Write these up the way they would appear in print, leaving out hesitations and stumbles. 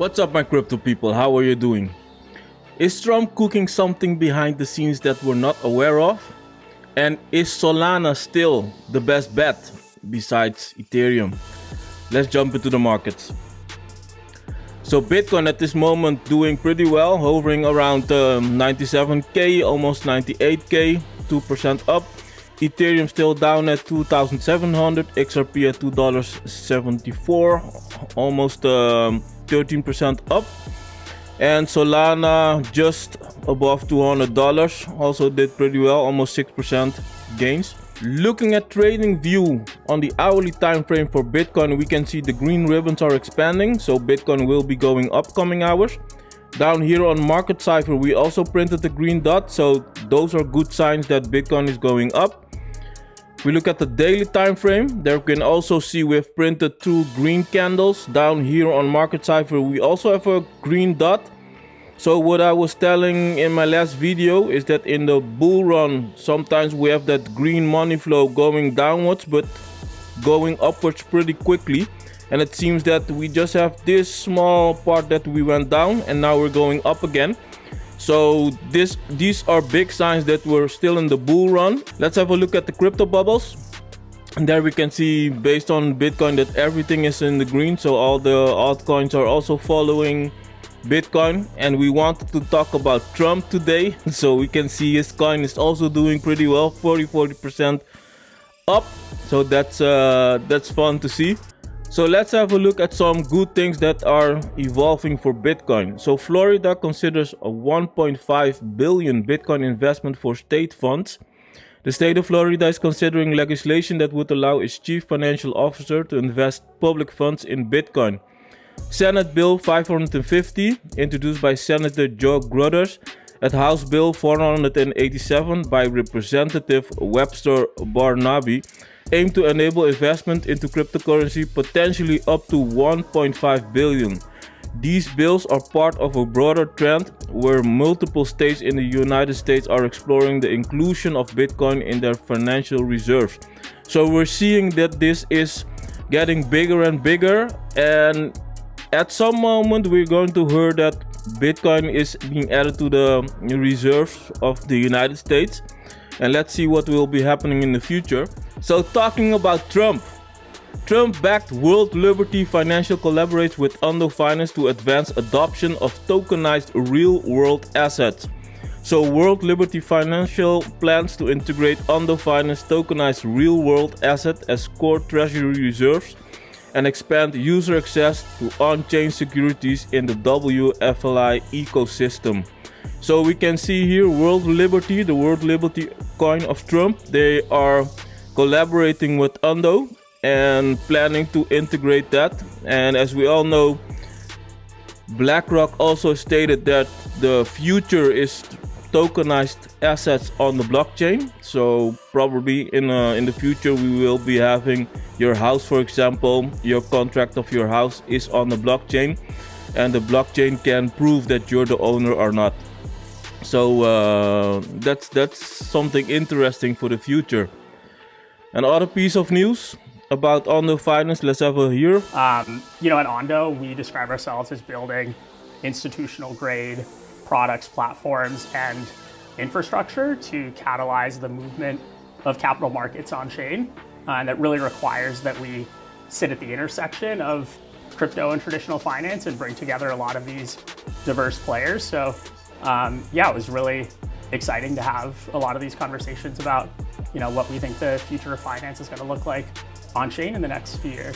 What's up, my crypto people? How are you doing? Is Trump cooking something behind the scenes that we're not aware of? And is Solana still the best bet besides Ethereum? Let's jump into the markets. So Bitcoin at this moment doing pretty well, hovering around 97k, almost 98k, 2% up. Ethereum still down at 2,700, XRP at $2.74, almost 13% up. And Solana just above $200, also did pretty well, almost 6% gains. Looking at trading view on the hourly time frame for Bitcoin, we can see the green ribbons are expanding, so Bitcoin will be going up coming hours. Down here on Market Cipher, we also printed the green dot, so those are good signs that Bitcoin is going up. If we look at the daily time frame, there we can also see we've printed two green candles. Down here on Market Cipher, we also have a green dot. So what I was telling in my last video is that in the bull run, sometimes we have that green money flow going downwards, but going upwards pretty quickly. And it seems that we just have this small part that we went down and now we're going up again. So these are big signs that we're still in the bull run. Let's have a look at the crypto bubbles. And there we can see, based on Bitcoin, that everything is in the green. So all the altcoins are also following Bitcoin. And we wanted to talk about Trump today. So we can see his coin is also doing pretty well, 40% up. So that's fun to see. So let's have a look at some good things that are evolving for Bitcoin. So Florida considers a 1.5 billion Bitcoin investment for state funds. The state of Florida is considering legislation that would allow its chief financial officer to invest public funds in Bitcoin. Senate Bill 550, introduced by Senator Joe Grutters, and House Bill 487 by Representative Webster Barnaby, aim to enable investment into cryptocurrency potentially up to 1.5 billion. These bills are part of a broader trend where multiple states in the United States are exploring the inclusion of Bitcoin in their financial reserves. So we're seeing that this is getting bigger and bigger, and at some moment we're going to hear that Bitcoin is being added to the reserves of the United States. And let's see what will be happening in the future. So talking about Trump. Trump-backed World Liberty Financial collaborates with Ondo Finance to advance adoption of tokenized real-world assets. So World Liberty Financial plans to integrate Ondo Finance tokenized real-world asset as core treasury reserves and expand user access to on-chain securities in the WFLI ecosystem. So we can see here World Liberty, the World Liberty coin of Trump. They are collaborating with Ondo and planning to integrate that. And as we all know, BlackRock also stated that the future is tokenized assets on the blockchain. So probably in the future we will be having your house, for example, your contract of your house is on the blockchain, and the blockchain can prove that you're the owner or not. So that's something interesting for the future. Another piece of news about Ondo Finance, let's have a hear. At Ondo, we describe ourselves as building institutional grade products, platforms, and infrastructure to catalyze the movement of capital markets on chain. And that really requires that we sit at the intersection of crypto and traditional finance and bring together a lot of these diverse players. So it was really exciting to have a lot of these conversations about, what we think the future of finance is going to look like on chain in the next few years.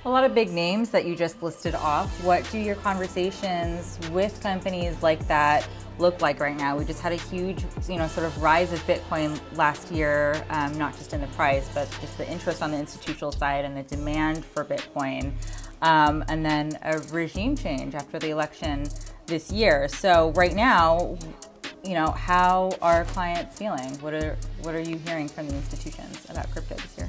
A lot of big names that you just listed off. What do your conversations with companies like that look like right now? We just had a huge, sort of rise of Bitcoin last year, not just in the price, but just the interest on the institutional side and the demand for Bitcoin, and then a regime change after the election this year. So right now, how are clients feeling? What are you hearing from the institutions about crypto this year?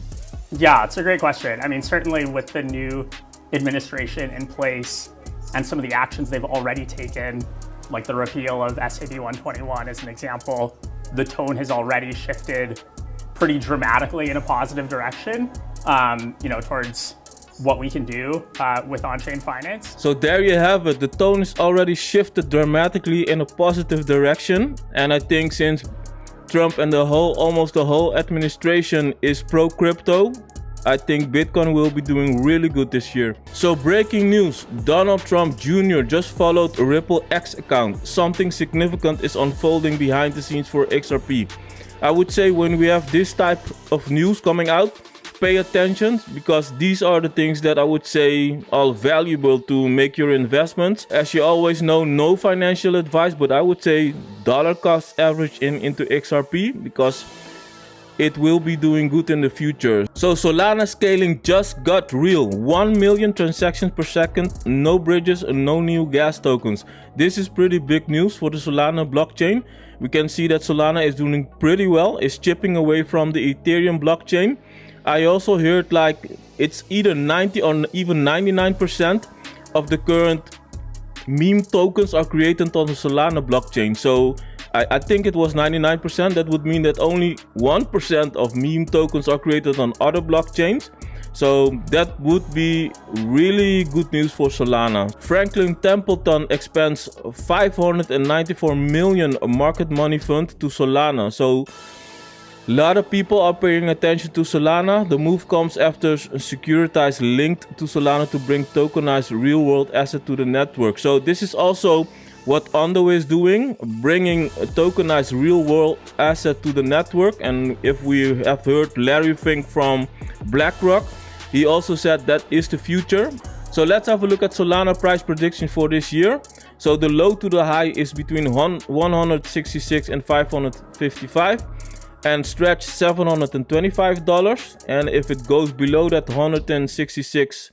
Yeah, it's a great question. I mean, certainly with the new administration in place and some of the actions they've already taken, like the repeal of SAB 121 as an example, the tone has already shifted pretty dramatically in a positive direction, towards what we can do with on-chain finance. So there you have it. The tone is already shifted dramatically in a positive direction. And I think since Trump and almost the whole administration is pro-crypto, I think Bitcoin will be doing really good this year. So breaking news, Donald Trump Jr. just followed a Ripple X account. Something significant is unfolding behind the scenes for XRP. I would say when we have this type of news coming out, pay attention, because these are the things that I would say are valuable to make your investments. As you always know, no financial advice, but I would say dollar cost average into XRP, because it will be doing good in the future. So Solana scaling just got real. 1 million transactions per second, no bridges and no new gas tokens. This is pretty big news for the Solana blockchain. We can see that Solana is doing pretty well, is chipping away from the Ethereum blockchain. I also heard like it's either 90 or even 99% of the current meme tokens are created on the Solana blockchain. So I think it was 99%. That would mean that only 1% of meme tokens are created on other blockchains. So that would be really good news for Solana. Franklin Templeton expends 594 million market money fund to Solana. So a lot of people are paying attention to Solana. The move comes after Securitize linked to Solana to bring tokenized real-world asset to the network. So this is also what Ondo is doing, bringing a tokenized real-world asset to the network. And if we have heard Larry Fink from BlackRock, he also said that is the future. So let's have a look at Solana price prediction for this year. So the low to the high is between 166 and 555. And stretch $725, and if it goes below that 166,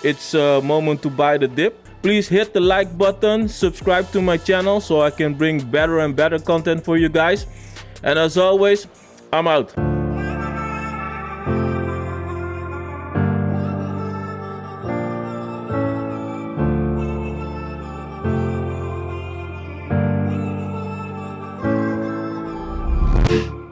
it's a moment to buy the dip. Please hit the like button, subscribe to my channel so I can bring better and better content for you guys. And as always, I'm out. you